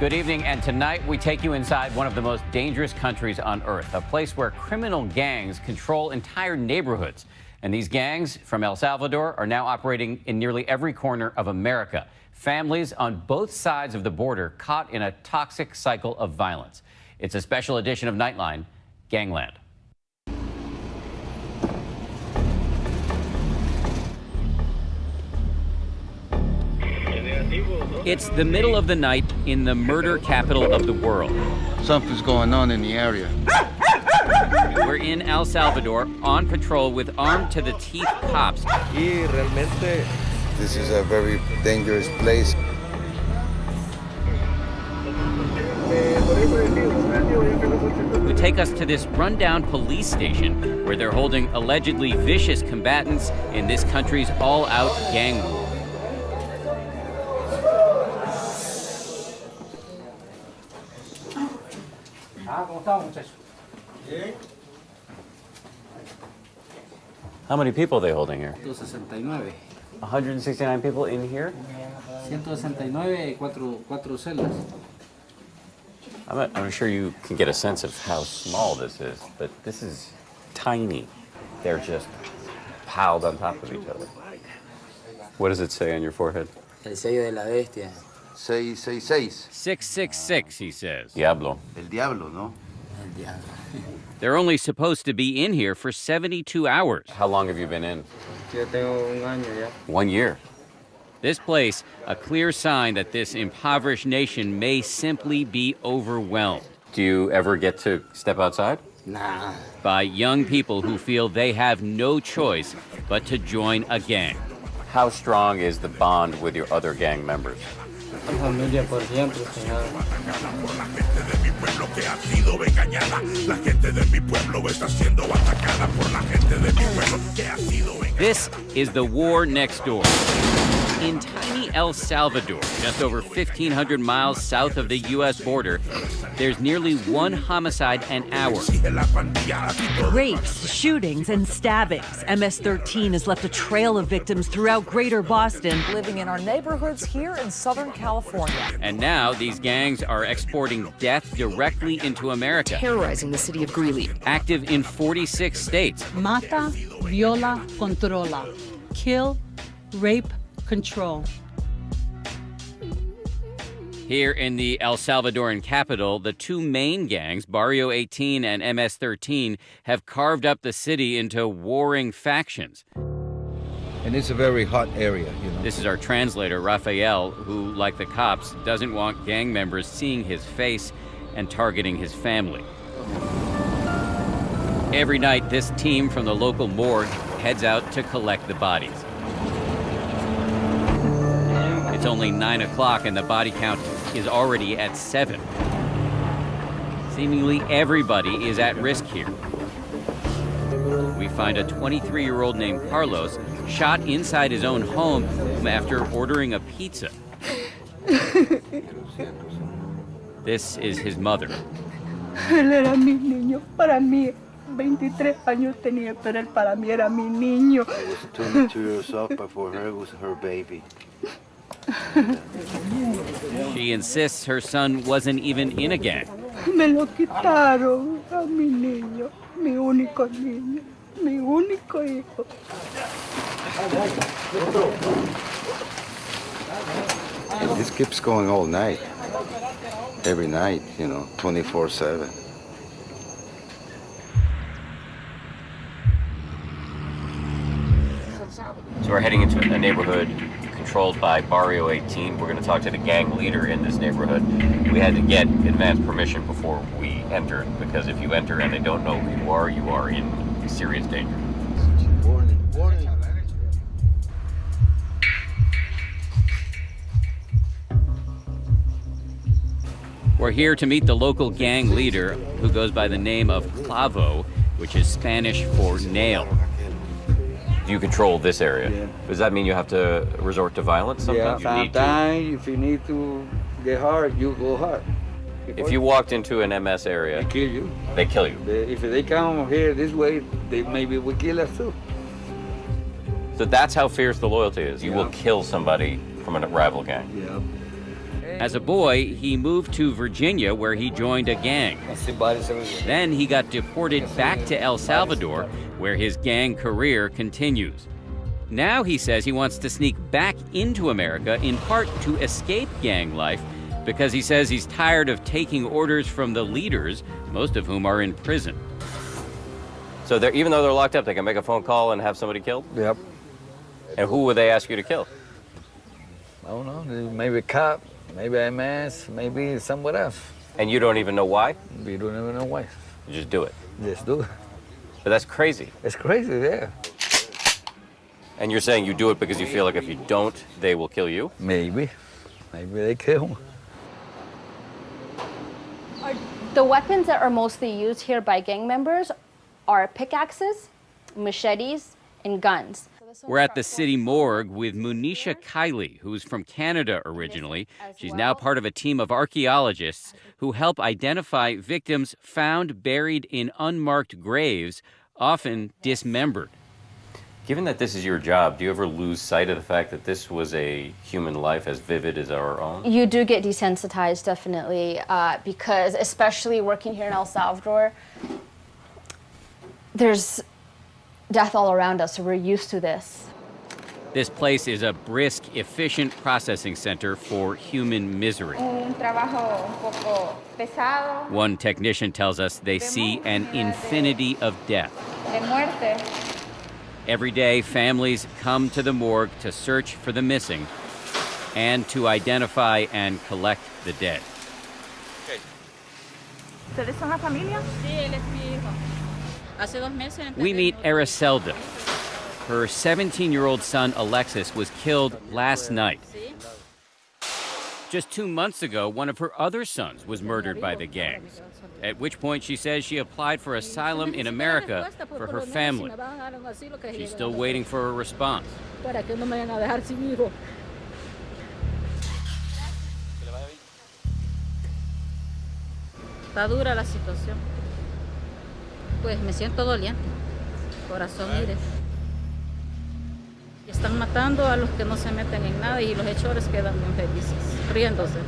Good evening, and tonight we take you inside one of the most dangerous countries on earth, a place where criminal gangs control entire neighborhoods. And these gangs from El Salvador are now operating in nearly every corner of America. Families on both sides of the border caught in a toxic cycle of violence. It's a special edition of Nightline, Gangland. It's the middle of the night in the murder capital of the world. Something's going on in the area. We're in El Salvador on patrol with armed-to-the-teeth cops. This is a very dangerous place. Who take us to this rundown police station where they're holding allegedly vicious combatants in this country's all-out gang war. How many people are they holding here? 169. 169 people in here? 169, cuatro celdas. I'm sure you can get a sense of how small this is, but this is tiny. They're just piled on top of each other. What does it say on your forehead? El sello de la bestia. 666. 666, he says. Diablo. El diablo, no? El diablo. They're only supposed to be in here for 72 hours. How long have you been in? Yo tengo un año ya. 1 year. This place, a clear sign that this impoverished nation may simply be overwhelmed. Do you ever get to step outside? Nah. By young people who feel they have no choice but to join a gang. How strong is the bond with your other gang members? Familia por siempre, señor. This is the war next door. In tiny El Salvador, just over 1,500 miles south of the U.S. border, there's nearly one homicide an hour. Rapes, shootings, and stabbings. MS-13 has left a trail of victims throughout greater Boston. Living in our neighborhoods here in Southern California. And now these gangs are exporting death directly into America. Terrorizing the city of Greeley. Active in 46 states. Mata, viola, controla. Kill, rape, control. Here in the El Salvadoran capital, the two main gangs, Barrio 18 and MS-13, have carved up the city into warring factions. And it's a very hot area, you know. This is our translator, Rafael, who, like the cops, doesn't want gang members seeing his face and targeting his family. Every night, this team from the local morgue heads out to collect the bodies. It's only 9 o'clock and the body count is already at 7. Seemingly everybody is at risk here. We find a 23-year-old named Carlos shot inside his own home after ordering a pizza. This is his mother. Él era mi niño, para mí. 23 años tenía, pero él para mí era mi niño. I was 22 years old, but for her it was her baby. She insists her son wasn't even in a gang. Me lo quitaron a mi niño, mi único niño, mi único hijo. This keeps going all night. Every night, you know, 24/7. So we're heading into a neighborhood controlled by Barrio 18. We're going to talk to the gang leader in this neighborhood. We had to get advance permission before we entered, because if you enter and they don't know who you are in serious danger. Warning. We're here to meet the local gang leader, who goes by the name of Clavo, which is Spanish for nail. You control this area. Yeah. Does that mean you have to resort to violence sometimes? Yeah, sometimes if you need to get hard, you go hard. If you walked into an MS area, They kill you. they kill you. If they come here this way, they maybe will kill us too. So that's how fierce the loyalty is. You Yeah. will kill somebody from a rival gang. Yeah. As a boy, he moved to Virginia, where he joined a gang. Then he got deported back to El Salvador, where his gang career continues. Now he says he wants to sneak back into America, in part to escape gang life, because he says he's tired of taking orders from the leaders, most of whom are in prison. So even though they're locked up, they can make a phone call and have somebody killed? Yep. And who would they ask you to kill? I don't know, maybe a cop, maybe a MS, maybe somewhere else. And you don't even know why? We don't even know why. You just do it. Just do it. But that's crazy. It's crazy, yeah. And you're saying you do it because you feel like if you don't, they will kill you? Maybe. Maybe they kill me. The weapons that are mostly used here by gang members are pickaxes, machetes, and guns. We're at the city morgue with Munisha Kiley, who's from Canada originally. She's now part of a team of archaeologists who help identify victims found buried in unmarked graves, often dismembered. Given that this is your job, do you ever lose sight of the fact that this was a human life as vivid as our own? You do get desensitized, definitely, because especially working here in El Salvador, there's death all around us, so we're used to this. This place is a brisk, efficient processing center for human misery. One technician tells us they see an infinity of death. Every day, families come to the morgue to search for the missing and to identify and collect the dead. ¿Ustedes son la familia? Sí, él es mi hijo. Hace 2 meses. We meet Aracelda. Her 17-year-old son, Alexis, was killed last night. Just 2 months ago, one of her other sons was murdered by the gangs, at which point she says she applied for asylum in America for her family. She's still waiting for a response. Está dura la situación. Pues me siento doliente. Corazón, mire. Están matando a los que no se meten en nada y los hechores quedan bien felices, riéndose.